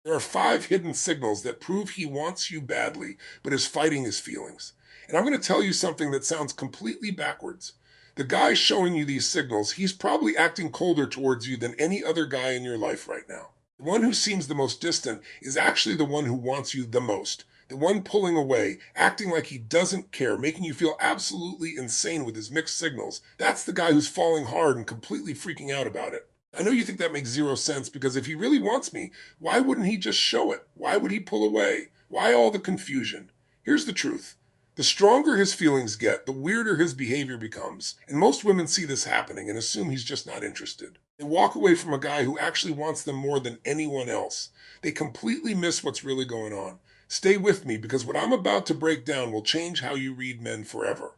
There are 5 hidden signals that prove he wants you badly, but is fighting his feelings. And I'm going to tell you something that sounds completely backwards. The guy showing you these signals, he's probably acting colder towards you than any other guy in your life right now. The one who seems the most distant is actually the one who wants you the most. The one pulling away, acting like he doesn't care, making you feel absolutely insane with his mixed signals. That's the guy who's falling hard and completely freaking out about it. I know you think that makes zero sense because if he really wants me, why wouldn't he just show it? Why would he pull away? Why all the confusion? Here's the truth. The stronger his feelings get, the weirder his behavior becomes. And most women see this happening and assume he's just not interested. They walk away from a guy who actually wants them more than anyone else. They completely miss what's really going on. Stay with me because what I'm about to break down will change how you read men forever.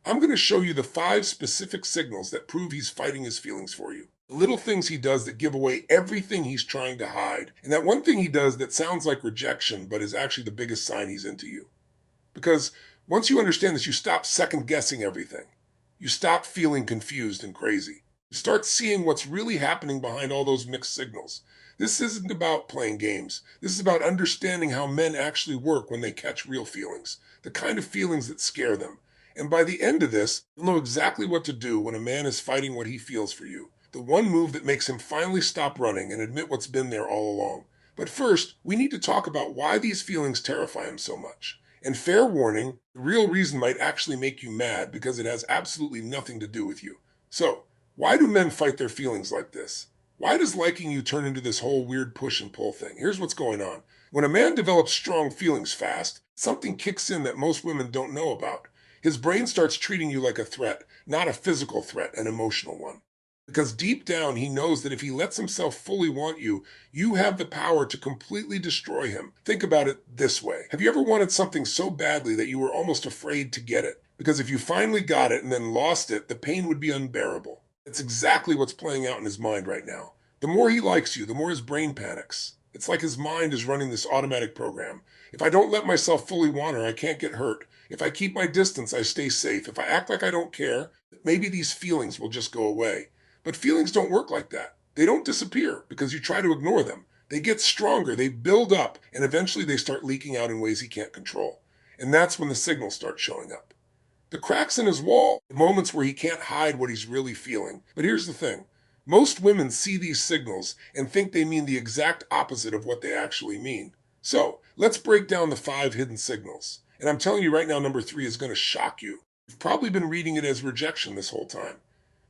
I'm going to show you the 5 specific signals that prove he's fighting his feelings for you. The little things he does that give away everything he's trying to hide. And that one thing he does that sounds like rejection, but is actually the biggest sign he's into you. Because once you understand this, you stop second guessing everything. You stop feeling confused and crazy. You start seeing what's really happening behind all those mixed signals. This isn't about playing games. This is about understanding how men actually work when they catch real feelings. The kind of feelings that scare them. And by the end of this, you'll know exactly what to do when a man is fighting what he feels for you. The one move that makes him finally stop running and admit what's been there all along. But first, we need to talk about why these feelings terrify him so much. And fair warning, the real reason might actually make you mad because it has absolutely nothing to do with you. So, why do men fight their feelings like this? Why does liking you turn into this whole weird push and pull thing? Here's what's going on. When a man develops strong feelings fast, something kicks in that most women don't know about. His brain starts treating you like a threat, not a physical threat, an emotional one. Because deep down, he knows that if he lets himself fully want you, you have the power to completely destroy him. Think about it this way. Have you ever wanted something so badly that you were almost afraid to get it? Because if you finally got it and then lost it, the pain would be unbearable. It's exactly what's playing out in his mind right now. The more he likes you, the more his brain panics. It's like his mind is running this automatic program. If I don't let myself fully want her, I can't get hurt. If I keep my distance, I stay safe. If I act like I don't care, maybe these feelings will just go away. But feelings don't work like that. They don't disappear because you try to ignore them. They get stronger, they build up, and eventually they start leaking out in ways he can't control. And that's when the signals start showing up. The cracks in his wall, the moments where he can't hide what he's really feeling. But here's the thing. Most women see these signals and think they mean the exact opposite of what they actually mean. So, let's break down the 5 hidden signals. And I'm telling you right now, number 3 is going to shock you. You've probably been reading it as rejection this whole time.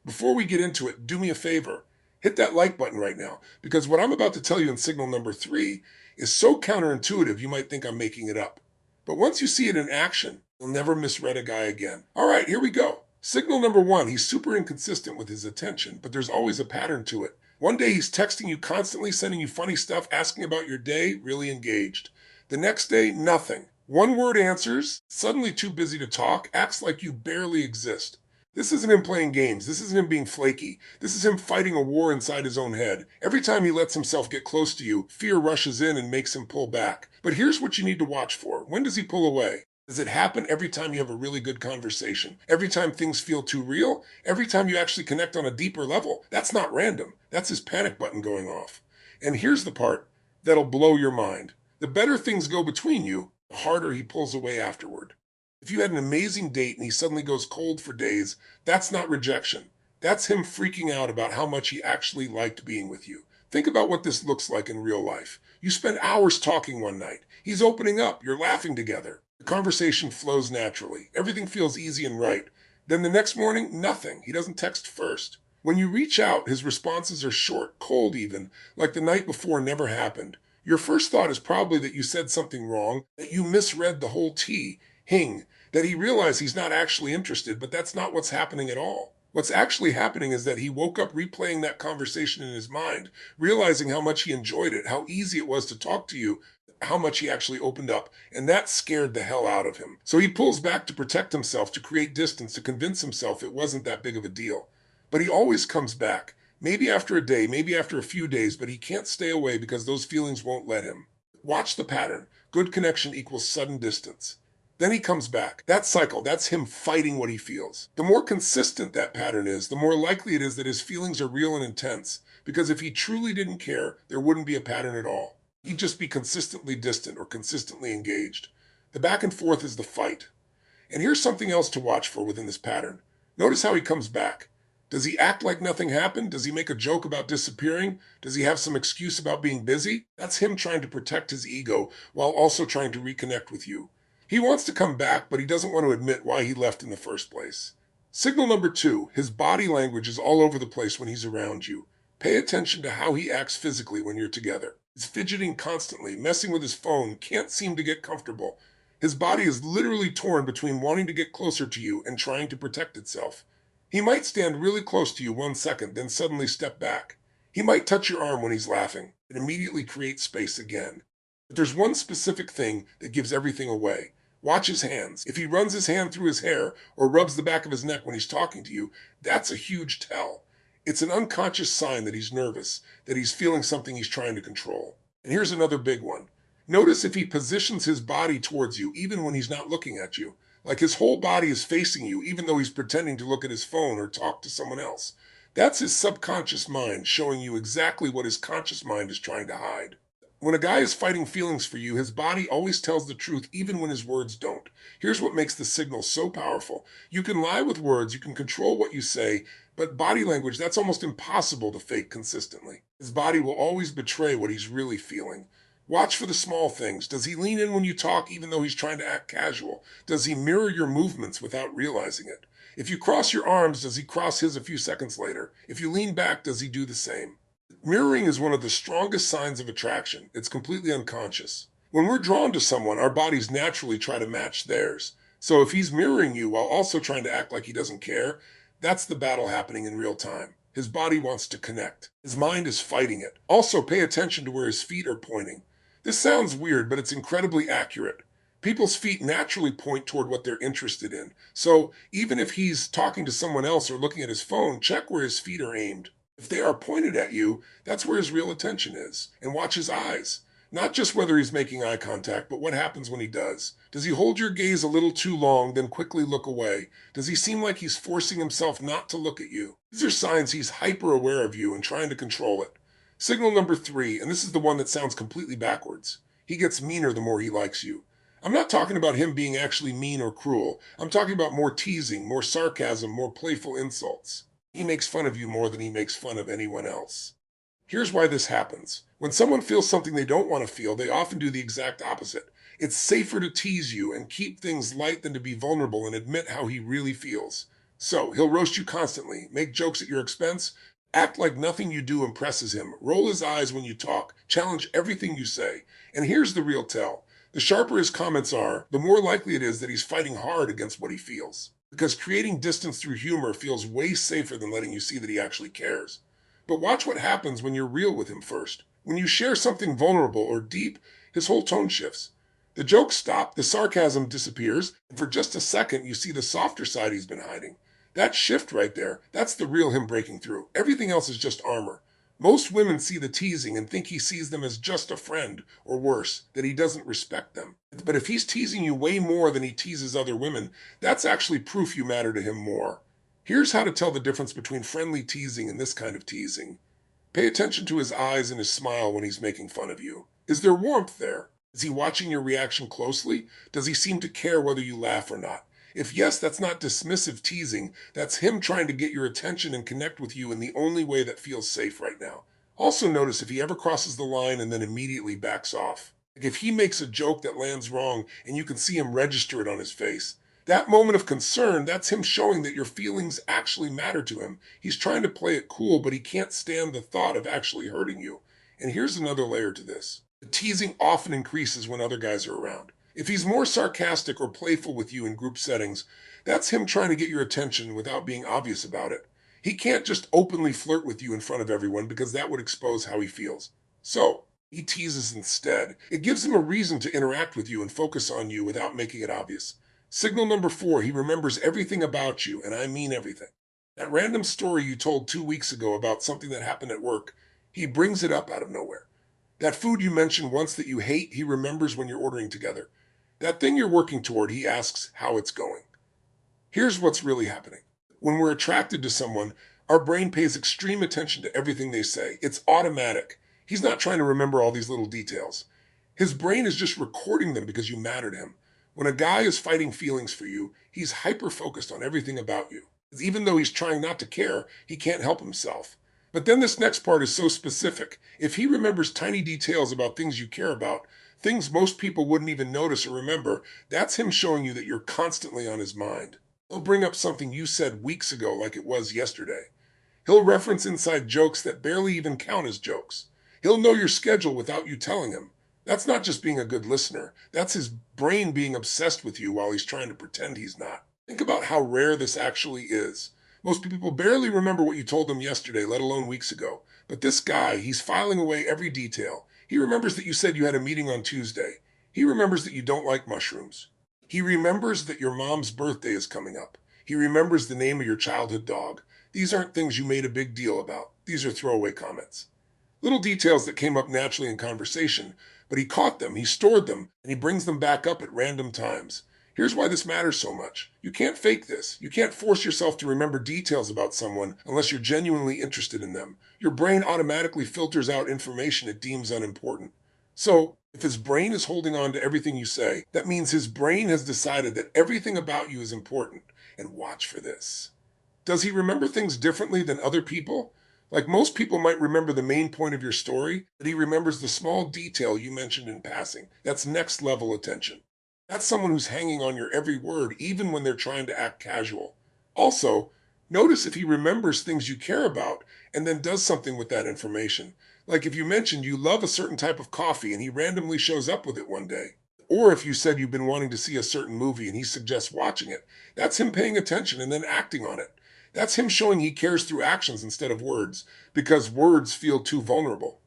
Before we get into it, do me a favor. Hit that like button right now, because what I'm about to tell you in signal number 3 is so counterintuitive you might think I'm making it up. But once you see it in action, you'll never misread a guy again. All right, here we go. Signal number 1, he's super inconsistent with his attention, but there's always a pattern to it. One day he's texting you constantly, sending you funny stuff, asking about your day, really engaged. The next day, nothing. One word answers, suddenly too busy to talk, acts like you barely exist. This isn't him playing games. This isn't him being flaky. This is him fighting a war inside his own head. Every time he lets himself get close to you, fear rushes in and makes him pull back. But here's what you need to watch for. When does he pull away? Does it happen every time you have a really good conversation? Every time things feel too real? Every time you actually connect on a deeper level? That's not random. That's his panic button going off. And here's the part that'll blow your mind. The better things go between you, the harder he pulls away afterward. If you had an amazing date and he suddenly goes cold for days, that's not rejection. That's him freaking out about how much he actually liked being with you. Think about what this looks like in real life. You spend hours talking one night. He's opening up. You're laughing together. The conversation flows naturally. Everything feels easy and right. Then the next morning, nothing. He doesn't text first. When you reach out, his responses are short, cold even, like the night before never happened. Your first thought is probably that you said something wrong, that you misread the whole tea. That he realized he's not actually interested, but that's not what's happening at all. What's actually happening is that he woke up replaying that conversation in his mind, realizing how much he enjoyed it, how easy it was to talk to you, how much he actually opened up, and that scared the hell out of him. So he pulls back to protect himself, to create distance, to convince himself it wasn't that big of a deal. But he always comes back, maybe after a day, maybe after a few days, but he can't stay away because those feelings won't let him. Watch the pattern. Good connection equals sudden distance. Then he comes back. That cycle, that's him fighting what he feels. The more consistent that pattern is, the more likely it is that his feelings are real and intense. Because if he truly didn't care, there wouldn't be a pattern at all. He'd just be consistently distant or consistently engaged. The back and forth is the fight. And here's something else to watch for within this pattern. Notice how he comes back. Does he act like nothing happened? Does he make a joke about disappearing? Does he have some excuse about being busy? That's him trying to protect his ego while also trying to reconnect with you. He wants to come back, but he doesn't want to admit why he left in the first place. Signal number 2, his body language is all over the place when he's around you. Pay attention to how he acts physically when you're together. He's fidgeting constantly, messing with his phone, can't seem to get comfortable. His body is literally torn between wanting to get closer to you and trying to protect itself. He might stand really close to you 1 second, then suddenly step back. He might touch your arm when he's laughing and immediately create space again. But there's one specific thing that gives everything away. Watch his hands. If he runs his hand through his hair or rubs the back of his neck when he's talking to you, that's a huge tell. It's an unconscious sign that he's nervous, that he's feeling something he's trying to control. And here's another big one. Notice if he positions his body towards you, even when he's not looking at you. Like his whole body is facing you, even though he's pretending to look at his phone or talk to someone else. That's his subconscious mind showing you exactly what his conscious mind is trying to hide. When a guy is fighting feelings for you, his body always tells the truth even when his words don't. Here's what makes the signal so powerful. You can lie with words, you can control what you say, but body language, that's almost impossible to fake consistently. His body will always betray what he's really feeling. Watch for the small things. Does he lean in when you talk even though he's trying to act casual? Does he mirror your movements without realizing it? If you cross your arms, does he cross his a few seconds later? If you lean back, does he do the same? Mirroring is one of the strongest signs of attraction. It's completely unconscious. When we're drawn to someone, our bodies naturally try to match theirs. So if he's mirroring you while also trying to act like he doesn't care, that's the battle happening in real time. His body wants to connect. His mind is fighting it. Also, pay attention to where his feet are pointing. This sounds weird, but it's incredibly accurate. People's feet naturally point toward what they're interested in. So even if he's talking to someone else or looking at his phone, check where his feet are aimed. If they are pointed at you, that's where his real attention is. And watch his eyes. Not just whether he's making eye contact, but what happens when he does. Does he hold your gaze a little too long, then quickly look away? Does he seem like he's forcing himself not to look at you? These are signs he's hyper aware of you and trying to control it. Signal number 3, and this is the one that sounds completely backwards. He gets meaner the more he likes you. I'm not talking about him being actually mean or cruel. I'm talking about more teasing, more sarcasm, more playful insults. He makes fun of you more than he makes fun of anyone else. Here's why this happens. When someone feels something they don't want to feel, they often do the exact opposite. It's safer to tease you and keep things light than to be vulnerable and admit how he really feels. So, he'll roast you constantly, make jokes at your expense, act like nothing you do impresses him, roll his eyes when you talk, challenge everything you say. And here's the real tell. The sharper his comments are, the more likely it is that he's fighting hard against what he feels. Because creating distance through humor feels way safer than letting you see that he actually cares. But watch what happens when you're real with him first. When you share something vulnerable or deep, his whole tone shifts. The jokes stop, the sarcasm disappears, and for just a second you see the softer side he's been hiding. That shift right there, that's the real him breaking through. Everything else is just armor. Most women see the teasing and think he sees them as just a friend, or worse, that he doesn't respect them. But if he's teasing you way more than he teases other women, that's actually proof you matter to him more. Here's how to tell the difference between friendly teasing and this kind of teasing. Pay attention to his eyes and his smile when he's making fun of you. Is there warmth there? Is he watching your reaction closely? Does he seem to care whether you laugh or not? If yes, that's not dismissive teasing. That's him trying to get your attention and connect with you in the only way that feels safe right now. Also notice if he ever crosses the line and then immediately backs off. Like if he makes a joke that lands wrong and you can see him register it on his face. That moment of concern, that's him showing that your feelings actually matter to him. He's trying to play it cool, but he can't stand the thought of actually hurting you. And here's another layer to this. The teasing often increases when other guys are around. If he's more sarcastic or playful with you in group settings, that's him trying to get your attention without being obvious about it. He can't just openly flirt with you in front of everyone because that would expose how he feels. So, he teases instead. It gives him a reason to interact with you and focus on you without making it obvious. Signal number 4, he remembers everything about you, and I mean everything. That random story you told 2 weeks ago about something that happened at work, he brings it up out of nowhere. That food you mentioned once that you hate, he remembers when you're ordering together. That thing you're working toward, he asks how it's going. Here's what's really happening. When we're attracted to someone, our brain pays extreme attention to everything they say. It's automatic. He's not trying to remember all these little details. His brain is just recording them because you matter to him. When a guy is fighting feelings for you, he's hyper-focused on everything about you. Even though he's trying not to care, he can't help himself. But then this next part is so specific. If he remembers tiny details about things you care about, things most people wouldn't even notice or remember, that's him showing you that you're constantly on his mind. He'll bring up something you said weeks ago like it was yesterday. He'll reference inside jokes that barely even count as jokes. He'll know your schedule without you telling him. That's not just being a good listener. That's his brain being obsessed with you while he's trying to pretend he's not. Think about how rare this actually is. Most people barely remember what you told them yesterday, let alone weeks ago. But this guy, he's filing away every detail. He remembers that you said you had a meeting on Tuesday. He remembers that you don't like mushrooms. He remembers that your mom's birthday is coming up. He remembers the name of your childhood dog. These aren't things you made a big deal about. These are throwaway comments. Little details that came up naturally in conversation, but he caught them, he stored them, and he brings them back up at random times. Here's why this matters so much. You can't fake this. You can't force yourself to remember details about someone unless you're genuinely interested in them. Your brain automatically filters out information it deems unimportant. So, if his brain is holding on to everything you say, that means his brain has decided that everything about you is important. And watch for this. Does he remember things differently than other people? Like most people might remember the main point of your story, but he remembers the small detail you mentioned in passing. That's next level attention. That's someone who's hanging on your every word, even when they're trying to act casual. Also, notice if he remembers things you care about and then does something with that information. Like if you mentioned you love a certain type of coffee and he randomly shows up with it one day. Or if you said you've been wanting to see a certain movie and he suggests watching it. That's him paying attention and then acting on it. That's him showing he cares through actions instead of words, because words feel too vulnerable.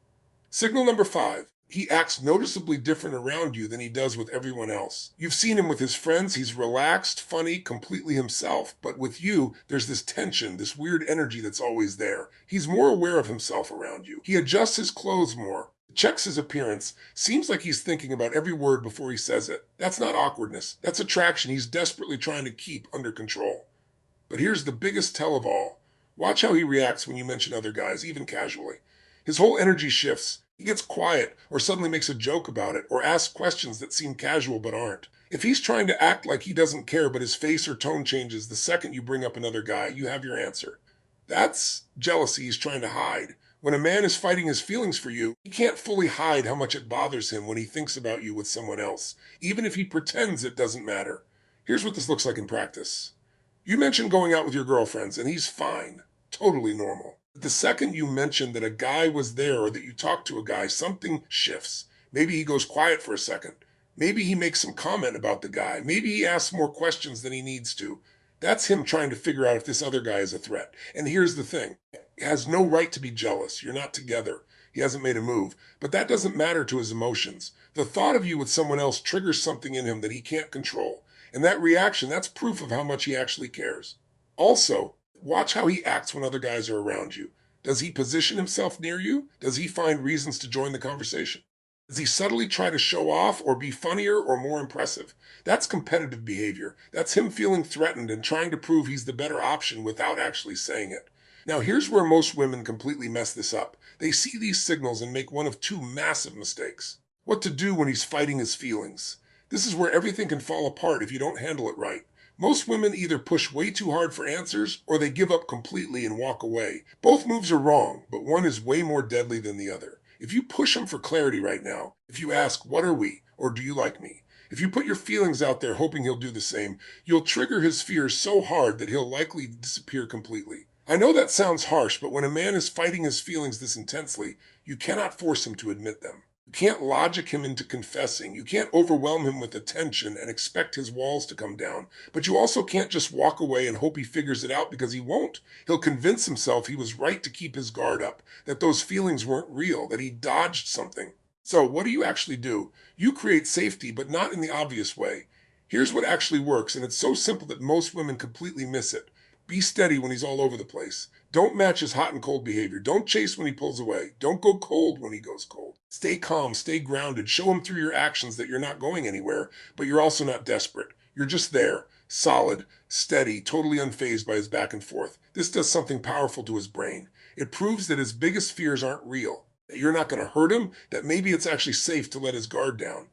Signal number 5. He acts noticeably different around you than he does with everyone else. You've seen him with his friends. He's relaxed, funny, completely himself. But with you, there's this tension, this weird energy that's always there. He's more aware of himself around you. He adjusts his clothes more, checks his appearance. Seems like he's thinking about every word before he says it. That's not awkwardness. That's attraction he's desperately trying to keep under control. But here's the biggest tell of all. Watch how he reacts when you mention other guys, even casually. His whole energy shifts. He gets quiet, or suddenly makes a joke about it, or asks questions that seem casual but aren't. If he's trying to act like he doesn't care but his face or tone changes the second you bring up another guy, you have your answer. That's jealousy he's trying to hide. When a man is fighting his feelings for you, he can't fully hide how much it bothers him when he thinks about you with someone else, even if he pretends it doesn't matter. Here's what this looks like in practice. You mentioned going out with your girlfriends, and he's fine. Totally normal. But the second you mention that a guy was there or that you talked to a guy, something shifts. Maybe he goes quiet for a second. Maybe he makes some comment about the guy. Maybe he asks more questions than he needs to. That's him trying to figure out if this other guy is a threat. And here's the thing. He has no right to be jealous. You're not together. He hasn't made a move. But that doesn't matter to his emotions. The thought of you with someone else triggers something in him that he can't control. And that reaction, that's proof of how much he actually cares. Also, watch how he acts when other guys are around you. Does he position himself near you? Does he find reasons to join the conversation? Does he subtly try to show off or be funnier or more impressive? That's competitive behavior. That's him feeling threatened and trying to prove he's the better option without actually saying it. Now, here's where most women completely mess this up. They see these signals and make one of two massive mistakes. What to do when he's fighting his feelings. This is where everything can fall apart if you don't handle it right. Most women either push way too hard for answers or they give up completely and walk away. Both moves are wrong, but one is way more deadly than the other. If you push him for clarity right now, if you ask, what are we, or do you like me? If you put your feelings out there hoping he'll do the same, you'll trigger his fears so hard that he'll likely disappear completely. I know that sounds harsh, but when a man is fighting his feelings this intensely, you cannot force him to admit them. You can't logic him into confessing. You can't overwhelm him with attention and expect his walls to come down. But you also can't just walk away and hope he figures it out, because he won't. He'll convince himself he was right to keep his guard up, that those feelings weren't real, that he dodged something. So what do you actually do? You create safety, but not in the obvious way. Here's what actually works, and it's so simple that most women completely miss it. Be steady when he's all over the place. Don't match his hot and cold behavior. Don't chase when he pulls away. Don't go cold when he goes cold. Stay calm, stay grounded. Show him through your actions that you're not going anywhere, but you're also not desperate. You're just there, solid, steady, totally unfazed by his back and forth. This does something powerful to his brain. It proves that his biggest fears aren't real. that you're not going to hurt him, that maybe it's actually safe to let his guard down.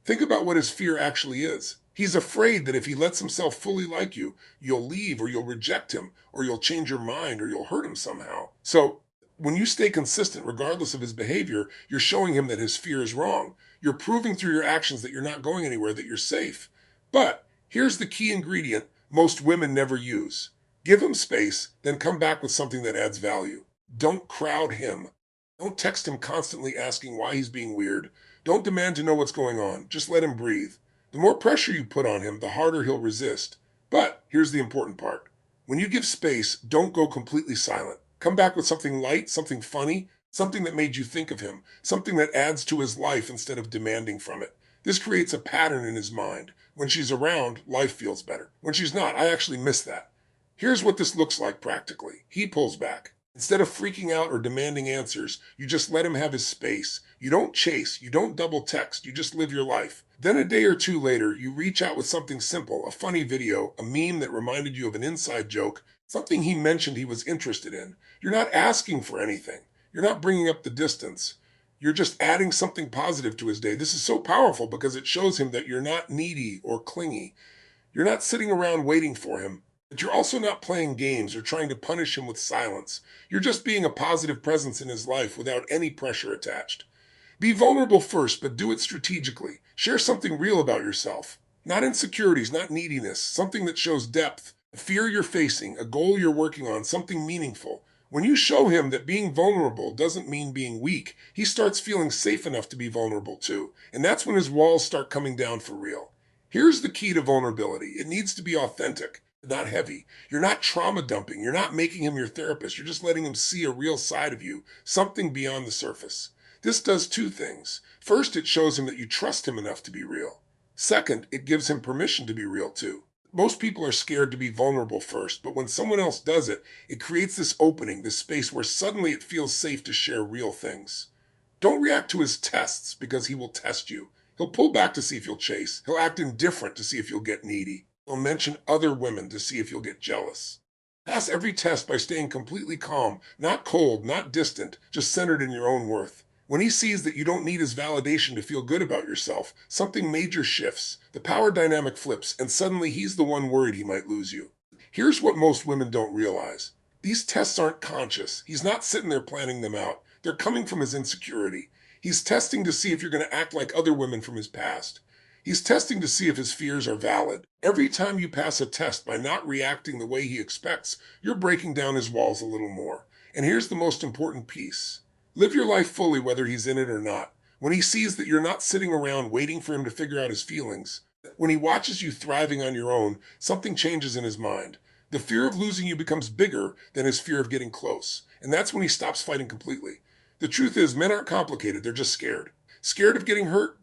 Think about what his fear actually is. He's afraid that if he lets himself fully like you, you'll leave or you'll reject him or you'll change your mind or you'll hurt him somehow. So when you stay consistent, regardless of his behavior, you're showing him that his fear is wrong. You're proving through your actions that you're not going anywhere, that you're safe. But here's the key ingredient most women never use. Give him space, then come back with something that adds value. Don't crowd him. Don't text him constantly asking why he's being weird. Don't demand to know what's going on. Just let him breathe. The more pressure you put on him, the harder he'll resist. But here's the important part. When you give space, don't go completely silent. Come back with something light, something funny, something that made you think of him, something that adds to his life instead of demanding from it. This creates a pattern in his mind. When she's around, life feels better. When she's not, I actually miss that. Here's what this looks like practically. He pulls back. Instead of freaking out or demanding answers, you just let him have his space. You don't chase, you don't double text, you just live your life. Then a day or two later, you reach out with something simple, a funny video, a meme that reminded you of an inside joke, something he mentioned he was interested in. You're not asking for anything. You're not bringing up the distance. You're just adding something positive to his day. This is so powerful because it shows him that you're not needy or clingy. You're not sitting around waiting for him. But you're also not playing games or trying to punish him with silence. You're just being a positive presence in his life without any pressure attached. Be vulnerable first, but do it strategically. Share something real about yourself. Not insecurities, not neediness. Something that shows depth. A fear you're facing, a goal you're working on, something meaningful. When you show him that being vulnerable doesn't mean being weak, he starts feeling safe enough to be vulnerable too. And that's when his walls start coming down for real. Here's the key to vulnerability. It needs to be authentic, not heavy. You're not trauma dumping. You're not making him your therapist. You're just letting him see a real side of you, something beyond the surface. This does two things. First, it shows him that you trust him enough to be real. Second, it gives him permission to be real too. Most people are scared to be vulnerable first, but when someone else does it, it creates this opening, this space where suddenly it feels safe to share real things. Don't react to his tests because he will test you. He'll pull back to see if you'll chase. He'll act indifferent to see if you'll get needy. He'll mention other women to see if you'll get jealous. Pass every test by staying completely calm, not cold, not distant, just centered in your own worth. When he sees that you don't need his validation to feel good about yourself, something major shifts. The power dynamic flips, and suddenly he's the one worried he might lose you. Here's what most women don't realize. These tests aren't conscious. He's not sitting there planning them out. They're coming from his insecurity. He's testing to see if you're going to act like other women from his past. He's testing to see if his fears are valid. Every time you pass a test by not reacting the way he expects, you're breaking down his walls a little more. And here's the most important piece. Live your life fully whether he's in it or not. When he sees that you're not sitting around waiting for him to figure out his feelings, when he watches you thriving on your own, something changes in his mind. The fear of losing you becomes bigger than his fear of getting close. And that's when he stops fighting completely. The truth is, men aren't complicated, they're just scared. Scared of getting hurt,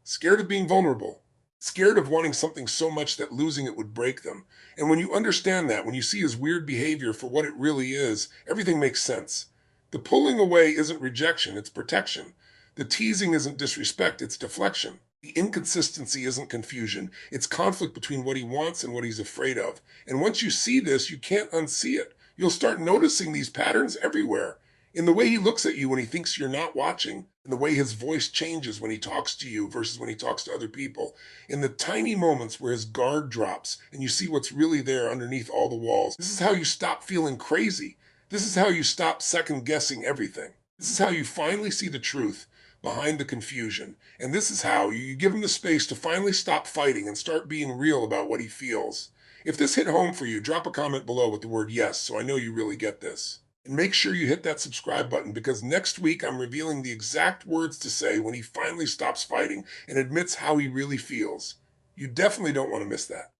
scared of being vulnerable, scared of wanting something so much that losing it would break them. And when you understand that, when you see his weird behavior for what it really is, everything makes sense. The pulling away isn't rejection, it's protection. The teasing isn't disrespect, it's deflection. The inconsistency isn't confusion, it's conflict between what he wants and what he's afraid of. And once you see this, you can't unsee it. You'll start noticing these patterns everywhere. In the way he looks at you when he thinks you're not watching, in the way his voice changes when he talks to you versus when he talks to other people, in the tiny moments where his guard drops and you see what's really there underneath all the walls. This is how you stop feeling crazy. This is how you stop second-guessing everything. This is how you finally see the truth behind the confusion. And this is how you give him the space to finally stop fighting and start being real about what he feels. If this hit home for you, drop a comment below with the word yes so I know you really get this. And make sure you hit that subscribe button because next week I'm revealing the exact words to say when he finally stops fighting and admits how he really feels. You definitely don't want to miss that.